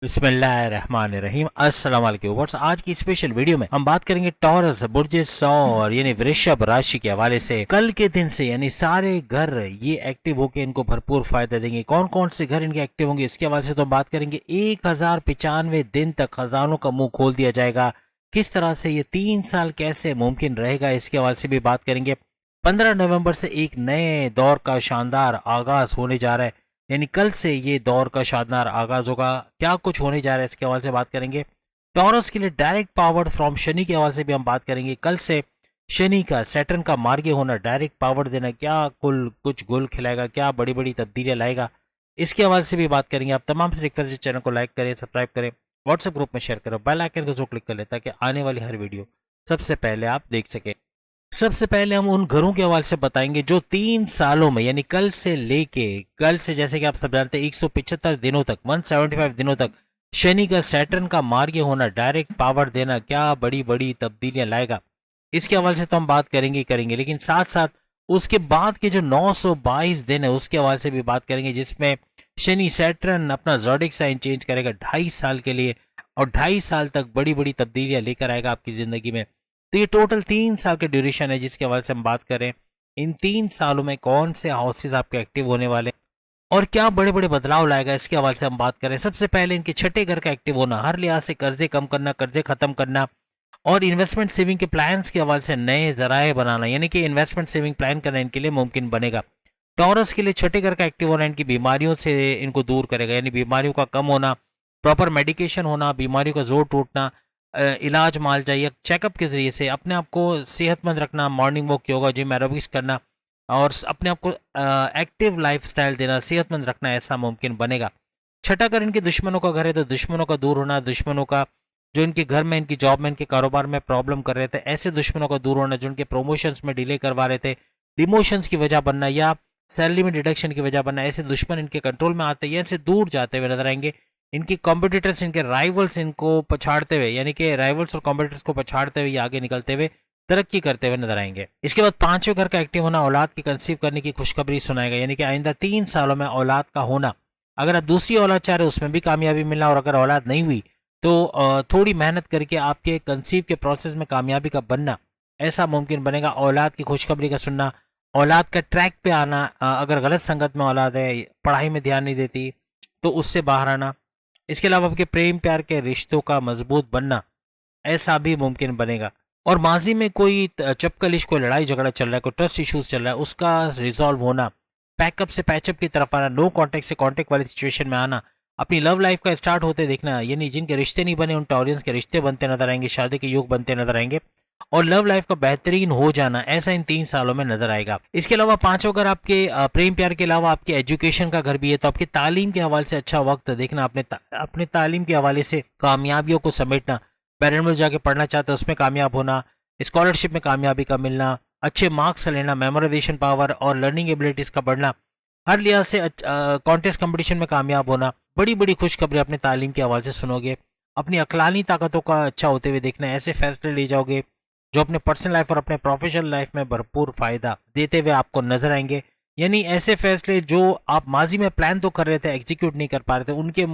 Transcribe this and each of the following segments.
बिस्मिल्लाहिर्रहमानिर्रहीम। अस्सलाम वालेकुम व्यूअर्स। आज की स्पेशल वीडियो में हम बात करेंगे टॉरस बुर्ज सौर यानी वृषभ राशि के हवाले से। कल के दिन से यानी सारे घर ये एक्टिव होकर इनको भरपूर फायदा देंगे। कौन कौन से घर इनके एक्टिव होंगे इसके हवाले से तो हम बात करेंगे। 1095 दिन तक खजानों का मुंह खोल दिया जाएगा। किस तरह से ये 3 साल कैसे मुमकिन रहेगा इसके हवाले से भी बात करेंगे। 15 नवंबर से एक नए दौर का शानदार आगाज होने जा रहा है, यानी कल से ये दौर का शानदार आगाज होगा। क्या कुछ होने जा रहा है इसके हवाले से बात करेंगे। टॉरस के लिए डायरेक्ट पावर फ्रॉम शनि के हवाले से भी हम बात करेंगे। कल से शनि का सैटर्न का मार्ग होना, डायरेक्ट पावर देना क्या कुल कुछ गुल खिलाएगा, क्या बड़ी बड़ी तब्दीलियां लाएगा, इसके हवाले से भी बात करेंगे। आप तमाम से रिक्वेस्ट है चैनल को लाइक करें, सब्सक्राइब करें, व्हाट्सएप ग्रुप में शेयर करें, बेल आइकन को जो क्लिक कर ले ताकि आने वाली हर वीडियो सबसे पहले आप देख सकें। सबसे पहले हम उन घरों के हवाले से बताएंगे जो 3 सालों में यानी कल से लेके कल से, जैसे कि आप सब जानते हैं, 175 दिनों तक 175 दिनों तक शनि का सैटर्न का मार्ग होना, डायरेक्ट पावर देना क्या बड़ी बड़ी तब्दीलियां लाएगा, इसके हवाले से तो हम बात करेंगे ही करेंगे। लेकिन साथ साथ उसके बाद के जो 922 दिन है उसके हवाले से भी बात करेंगे, जिसमें शनि सैटर्न अपना ज़ोडिक साइन चेंज करेगा 2.5 साल के लिए और 2.5 साल तक बड़ी बड़ी तब्दीलियां लेकर आएगा आपकी जिंदगी में। तो ये टोटल 3 साल के ड्यूरेशन है जिसके हवाले से हम बात करें। इन 3 सालों में कौन से हाउसेज आपके एक्टिव होने वाले और क्या बड़े बड़े बदलाव लाएगा इसके हवाले से हम बात करें। सबसे पहले इनके छठे घर का एक्टिव होना, हर लिहाज से कर्जे कम करना, कर्जे खत्म करना और इन्वेस्टमेंट सेविंग के प्लान्स के हवाले से नए जराए बनाना, यानी कि इन्वेस्टमेंट सेविंग प्लान करना इनके लिए मुमकिन बनेगा। टॉरस के लिए छठे घर का एक्टिव होना इनकी बीमारियों से इनको दूर करेगा, यानी बीमारियों का कम होना, प्रॉपर मेडिकेशन होना, बीमारियों का जोर टूटना, इलाज माल जाइए चेकअप के जरिए से अपने आप को सेहतमंद रखना, morning walk, yoga, gym, aerobics करना और अपने आप को एक्टिव लाइफस्टाइल देना, सेहतमंद रखना, ऐसा मुमकिन बनेगा। छठा घर इनके दुश्मनों का घर है, तो दुश्मनों का दूर होना, दुश्मनों का जो इनके घर में, इनकी जॉब में, इनके कारोबार में प्रॉब्लम कर रहे थे, ऐसे दुश्मनों का दूर होना, जो इनके प्रमोशंस में डिले करवा रहे थे, डिमोशंस की वजह बनना या सैलरी में डिडक्शन की वजह बनना, ऐसे दुश्मन इनके कंट्रोल में आते हैं, इनसे दूर जाते हुए नजर आएंगे। इनकी कॉम्पिटिटर्स, इनके राइवल्स इनको पछाड़ते हुए, यानी कि राइवल्स और कॉम्पिटिटर्स को पछाड़ते हुए आगे निकलते हुए, तरक्की करते हुए नजर आएंगे। इसके बाद पांचवें घर का एक्टिव होना, औलाद की कंसीव करने की खुशखबरी सुनाएगा, यानी कि आइंदा 3 सालों में औलाद का होना। अगर आप दूसरी औलाद चाह रहे हो उसमें भी कामयाबी मिलना, और अगर औलाद नहीं हुई तो थोड़ी मेहनत करके आपके कंसीव के प्रोसेस में कामयाबी का बनना, ऐसा मुमकिन बनेगा। औलाद की खुशखबरी का सुनना, औलाद का ट्रैक पे आना, अगर गलत संगत में औलाद है, पढ़ाई में ध्यान नहीं देती तो उससे बाहर आना। इसके अलावा आपके प्रेम प्यार के रिश्तों का मजबूत बनना, ऐसा भी मुमकिन बनेगा। और माजी में कोई चपकलिश, कोई लड़ाई झगड़ा चल रहा है, कोई ट्रस्ट इश्यूज चल रहा है, उसका रिजॉल्व होना, पैकअप से पैचअप की तरफ आना, नो कांटेक्ट से कांटेक्ट वाली सिचुएशन में आना, अपनी लव लाइफ का स्टार्ट होते देखना, यानी जिनके रिश्ते नहीं बने उन टॉरियंस के रिश्ते बनते नजर आएंगे, शादी के योग बनते नजर आएंगे और लव लाइफ का बेहतरीन हो जाना, ऐसा इन 3 सालों में नजर आएगा। इसके अलावा पांचों अगर आपके प्रेम प्यार के अलावा आपके एजुकेशन का घर भी है, तो आपकी तालीम के हवाले से अच्छा वक्त देखना, अपने तालीम के हवाले से कामयाबियों को समेटना, पेरेंट में जाके पढ़ना चाहते हैं उसमें कामयाब होना, स्कॉलरशिप में कामयाबी का मिलना, अच्छे मार्क्स लेना, मेमोराइजेशन पावर और लर्निंग एबिलिटीज का बढ़ना, हर लिहाज से कॉन्टेस्ट कंपटीशन में कामयाब होना, बड़ी बड़ी खुशखबरी अपने तालीम के हवाले से सुनोगे। अपनी अकलानी ताकतों का अच्छा होते हुए देखना, ऐसे फैसले ले जाओगे जो अपने पर्सनल लाइफ और अपने प्रोफेशनल लाइफ में भरपूर फायदा देते हुए आपको नजर आएंगे। यानी ऐसे फैसले जो आप माजी में प्लान तो कर रहे थे, एग्जीक्यूट नहीं कर पा रहे थे,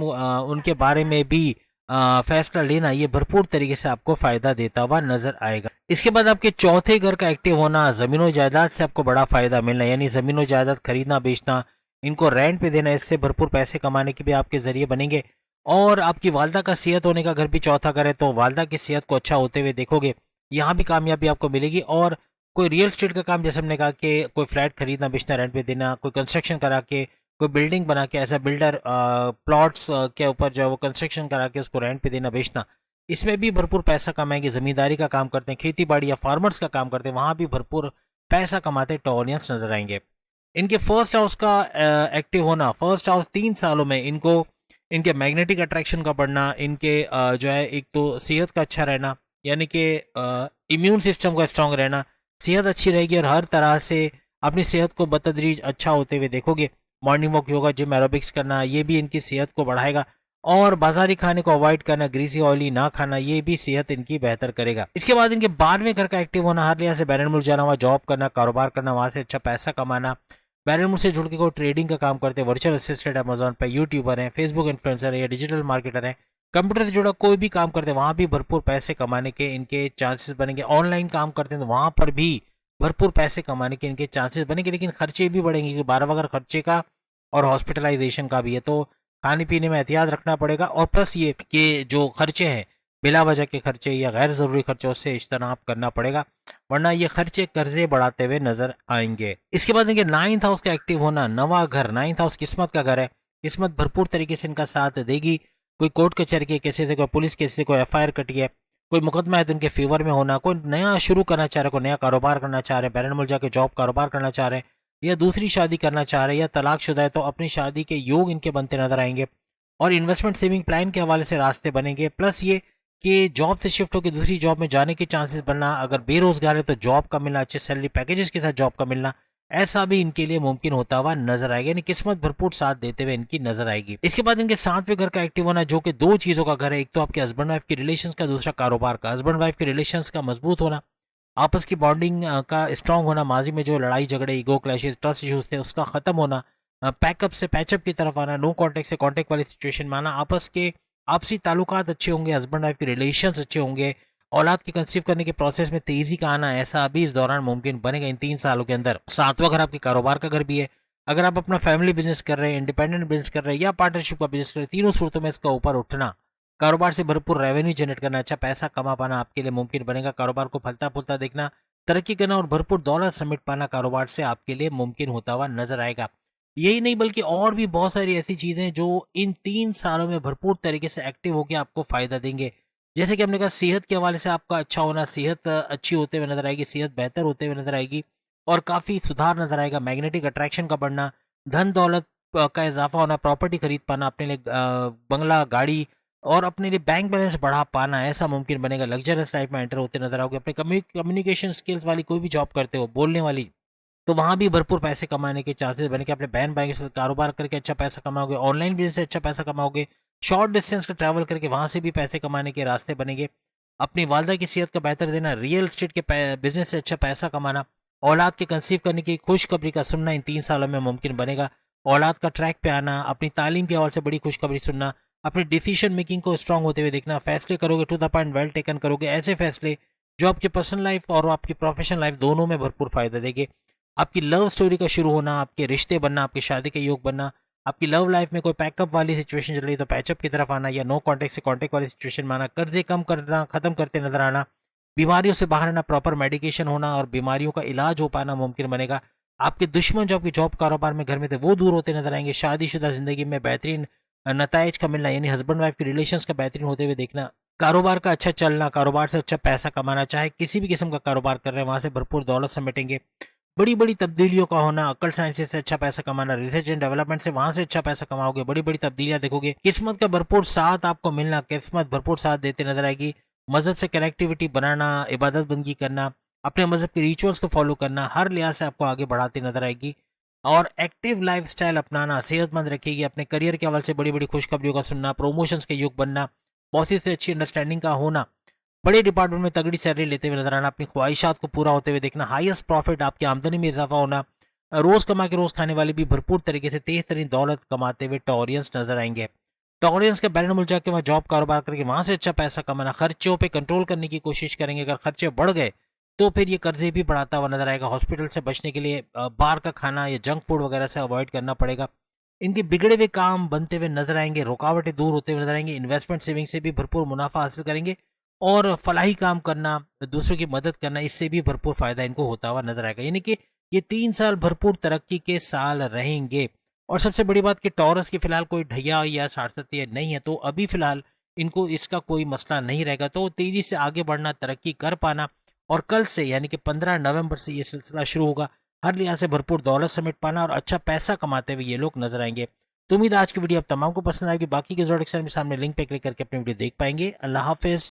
उनके बारे में भी फैसला लेना, ये भरपूर तरीके से आपको फायदा देता हुआ नजर आएगा। इसके बाद आपके चौथे घर का एक्टिव होना, जमीनों जायदाद से आपको बड़ा फायदा मिलना, यानी जमीनों जायदाद खरीदना बेचना, इनको रेंट पे देना, इससे भरपूर पैसे कमाने के भी आपके जरिए बनेंगे। और आपकी वालदा का सेहत होने का घर भी चौथा घर है, तो वालदा की सेहत को अच्छा होते हुए देखोगे, यहाँ भी कामयाबी आपको मिलेगी। और कोई रियल स्टेट का काम, जैसे हमने कहा कि कोई फ्लैट खरीदना बेचना, रेंट पे देना, कोई कंस्ट्रक्शन करा के, कोई बिल्डिंग बना के, ऐसा बिल्डर प्लॉट्स के ऊपर जो है वो कंस्ट्रक्शन करा के उसको रेंट पे देना बेचना, इसमें भी भरपूर पैसा कमाएंगे। जमींदारी का काम करते हैं, खेती बाड़ी या फार्मर्स का काम करते हैं, वहां भी भरपूर पैसा कमाते टॉरियंस नजर आएंगे। इनके फर्स्ट हाउस का एक्टिव होना, फर्स्ट हाउस 3 सालों में इनको, इनके मैग्नेटिक अट्रैक्शन का बढ़ना, इनके जो है एक तो सेहत का अच्छा रहना, यानी कि इम्यून सिस्टम का स्ट्रांग रहना, सेहत अच्छी रहेगी और हर तरह से अपनी सेहत को बतदरीज अच्छा होते हुए देखोगे। Morning walk, yoga, gym, aerobics करना, ये भी इनकी सेहत को बढ़ाएगा। और बाजारी खाने को अवॉइड करना, ग्रीसी ऑयली ना खाना, ये भी सेहत इनकी बेहतर करेगा। इसके बाद इनके 12वें घर का एक्टिव होना, हर लिहाज से बैरन मुल्क जाना, वहाँ जॉब करना, कारोबार करना, वहां से अच्छा पैसा कमाना, बैरन से जुड़ के कोई ट्रेडिंग का काम करते हैं, वर्चुअल असिस्टेंट अमेजोन पे, यूट्यूबर हैं, फेसबुक इन्फ्लुएंसर है या डिजिटल मार्केटर है, कंप्यूटर से जुड़ा कोई भी काम करते हैं, वहां भी भरपूर पैसे कमाने के इनके चांसेस बनेंगे। ऑनलाइन काम करते हैं तो वहां पर भी भरपूर पैसे कमाने के इनके चांसेस बनेंगे, लेकिन खर्चे भी बढ़ेंगे क्योंकि 12 अगर खर्चे का और हॉस्पिटलाइजेशन का भी है तो खाने पीने में एहतियात रखना पड़ेगा। और प्लस ये कि जो खर्चे हैं बिला वजह के खर्चे या गैर जरूरी खर्चों से इज्तनाब करना पड़ेगा, वरना ये खर्चे कर्जे बढ़ाते हुए नजर आएंगे। इसके बाद इनके 9th हाउस का एक्टिव होना, नवा घर, 9th हाउस किस्मत का घर है, किस्मत भरपूर तरीके से इनका साथ देगी। कोई कोर्ट कचहरी के केसेस से, कोई पुलिस केस से, कोई एफआईआर कटी है, कोई मुकदमा है तो उनके फेवर में होना, कोई नया शुरू करना चाह रहे हैं, कोई नया कारोबार करना चाह रहे हैं, बैरन मुल्क जाके जॉब कारोबार करना चाह रहे हैं, या दूसरी शादी करना चाह रहे हैं, या तलाकशुदा है तो अपनी शादी के योग इनके बनते नजर आएंगे। और इन्वेस्टमेंट सेविंग प्लान के हवाले से रास्ते बनेंगे। प्लस ये कि जॉब से शिफ्ट होकर दूसरी जॉब में जाने के चांसेस बनना, अगर बेरोजगार है तो जॉब का मिलना, अच्छे सैलरी पैकेजेस के साथ जॉब का मिलना, ऐसा भी इनके लिए मुमकिन होता हुआ नजर आएगा, यानी किस्मत भरपूर साथ देते हुए इनकी नजर आएगी। इसके बाद इनके 7वें घर का एक्टिव होना, जो कि 2 चीजों का घर है, एक तो आपके हस्बैंड वाइफ के रिलेशंस का, दूसरा कारोबार का। हस्बैंड वाइफ के रिलेशंस का मजबूत होना, आपस की बॉन्डिंग का स्ट्रांग होना, माजी में जो लड़ाई झगड़े, ईगो क्लैशेस, ट्रस्ट इश्यूज थे उसका खत्म होना, पैकअप से पैचअप की तरफ आना, नो कॉन्टेक्ट से कॉन्टेक्ट वाली सिचुएशन में आना, आपस के आपसी ताल्लुकात अच्छे होंगे, हस्बैंड वाइफ के रिलेशंस अच्छे होंगे, औलाद की कंसीव करने के प्रोसेस में तेजी का आना, ऐसा अभी इस दौरान मुमकिन बनेगा इन 3 सालों के अंदर। 7वां घर आपके कारोबार का घर भी है। अगर आप अपना फैमिली बिजनेस कर रहे हैं, इंडिपेंडेंट बिजनेस कर रहे हैं या पार्टनरशिप का बिजनेस कर रहे हैं, तीनों सूरतों में इसका ऊपर उठना, कारोबार से भरपूर रेवेन्यू जनरेट करना, अच्छा पैसा कमा पाना आपके लिए मुमकिन बनेगा। कारोबार को फलता फूलता देखना, तरक्की करना और भरपूर दौलत समेट पाना कारोबार से आपके लिए मुमकिन होता हुआ नजर आएगा। यही नहीं बल्कि और भी बहुत सारी ऐसी चीजें जो इन 3 सालों में भरपूर तरीके से एक्टिव होकर आपको फायदा देंगे। जैसे कि हमने कहा, सेहत के हवाले से आपका अच्छा होना, सेहत अच्छी होते हुए नजर आएगी, सेहत बेहतर होते हुए नजर आएगी और काफी सुधार नजर आएगा। मैग्नेटिक अट्रैक्शन का बढ़ना, धन दौलत का इजाफा होना, प्रॉपर्टी खरीद पाना, अपने लिए बंगला, गाड़ी और अपने लिए बैंक बैलेंस बढ़ा पाना, ऐसा मुमकिन बनेगा। लग्जरियस लाइफ में एंटर होते नजर आओगे। अपने कम्युनिकेशन स्किल्स वाली कोई भी जॉब करते हो, बोलने वाली, तो वहां भी भरपूर पैसे कमाने के चांसेस बने कि अपने बहन भाई के साथ कारोबार करके अच्छा पैसा कमाओगे, ऑनलाइन बिजनेस से अच्छा पैसा कमाओगे, शॉर्ट डिस्टेंस का ट्रैवल करके वहां से भी पैसे कमाने के रास्ते बनेंगे। अपनी वालदा की सेहत का बेहतर देना, रियल एस्टेट के बिजनेस से अच्छा पैसा कमाना, औलाद के कंसीव करने की खुशखबरी का सुनना इन 3 सालों में मुमकिन बनेगा। औलाद का ट्रैक पे आना, अपनी तालीम के हवाले से बड़ी खुशखबरी सुनना, अपनी डिसीजन मेकिंग को स्ट्रांग होते हुए देखना, फैसले करोगे to the point, well taken करोगे, ऐसे फैसले जो आपकी पर्सनल लाइफ और आपकी प्रोफेशनल लाइफ दोनों में भरपूर फायदा देंगे। आपकी लव स्टोरी का शुरू होना, आपके रिश्ते बनना, आपकी शादी के योग बनना, आपकी लव लाइफ में कोई पैकअप वाली सिचुएशन चल रही है तो पैचअप की तरफ आना या नो कॉन्टेक्ट से कॉन्टेक्ट वाली सिचुएशन में आना, कर्जे कम करना, खत्म करते नजर आना, बीमारियों से बाहर आना, प्रॉपर मेडिकेशन होना और बीमारियों का इलाज हो पाना मुमकिन बनेगा। आपके दुश्मन जो आपकी जॉब कारोबार में घर में थे वो दूर होते नजर आएंगे। शादीशुदा जिंदगी में बेहतरीन नताइज का मिलना, यानी हस्बैंड वाइफ के रिलेशंस का बेहतरीन होते हुए देखना, कारोबार का अच्छा चलना, कारोबार से अच्छा पैसा कमाना, चाहे किसी भी किस्म का कारोबार कर रहे हैं वहां से भरपूर दौलत समेटेंगे। बड़ी बड़ी तब्दीलियों का होना, अकल साइंसेस से अच्छा पैसा कमाना, रिसर्च एंड डेवलपमेंट से वहां से अच्छा पैसा कमाओगे, बड़ी बड़ी तब्दीलियां देखोगे। किस्मत का भरपूर साथ आपको मिलना, किस्मत भरपूर साथ देते नजर आएगी। मजहब से कनेक्टिविटी बनाना, इबादत बंदगी करना, अपने मजहब के रिचुअल्स को फॉलो करना, हर लिहाज से आपको आगे बढ़ाती नजर आएगी। और एक्टिव लाइफस्टाइल अपनाना सेहतमंद रखेगी। अपने करियर के हवाले से बड़ी बड़ी खुशखबरियों का सुनना, प्रमोशंस के युग बनना, बॉसेस से अच्छी अंडरस्टैंडिंग का होना, बड़े डिपार्टमेंट में तगड़ी सैलरी लेते हुए नजर आना, अपनी ख्वाहिशात को पूरा होते हुए देखना, हाईएस्ट प्रॉफिट, आपकी आमदनी में इजाफा होना, रोज कमा के रोज खाने वाले भी भरपूर तरीके से तेज तरीन दौलत कमाते हुए टॉरियंस नजर आएंगे। टॉरियंस के बैरन मुल्क जाके वहाँ जॉब कारोबार करके वहां से अच्छा पैसा कमाना, खर्चों पे कंट्रोल करने की कोशिश करेंगे। अगर खर्चे बढ़ गए तो फिर ये कर्जे भी बढ़ाता हुआ नजर आएगा। हॉस्पिटल से बचने के लिए बाहर का खाना या जंक फूड वगैरह से अवॉइड करना पड़ेगा। इनके बिगड़े हुए काम बनते हुए नजर आएंगे, रुकावटें दूर होते हुए नजर आएंगे। इन्वेस्टमेंट सेविंग से भी भरपूर मुनाफा हासिल करेंगे और फलाही काम करना, दूसरों की मदद करना, इससे भी भरपूर फायदा इनको होता हुआ नजर आएगा। यानी कि ये 3 साल भरपूर तरक्की के साल रहेंगे। और सबसे बड़ी बात कि टॉरस की फिलहाल कोई ढैया या सार्थत्य नहीं है, तो अभी फिलहाल इनको इसका कोई मसला नहीं रहेगा। तो तेजी से आगे बढ़ना, तरक्की कर पाना, और कल से यानी कि 15 नवंबर से ये सिलसिला शुरू होगा। हर लिहाज से भरपूर दौलत समेट पाना और अच्छा पैसा कमाते हुए ये लोग नजर आएंगे। तो उम्मीद आज की वीडियो आप तमाम को पसंद आएगी। बाकी के जोड़ के सामने लिंक पे क्लिक करके अपनी वीडियो देख पाएंगे। अल्लाह हाफिज।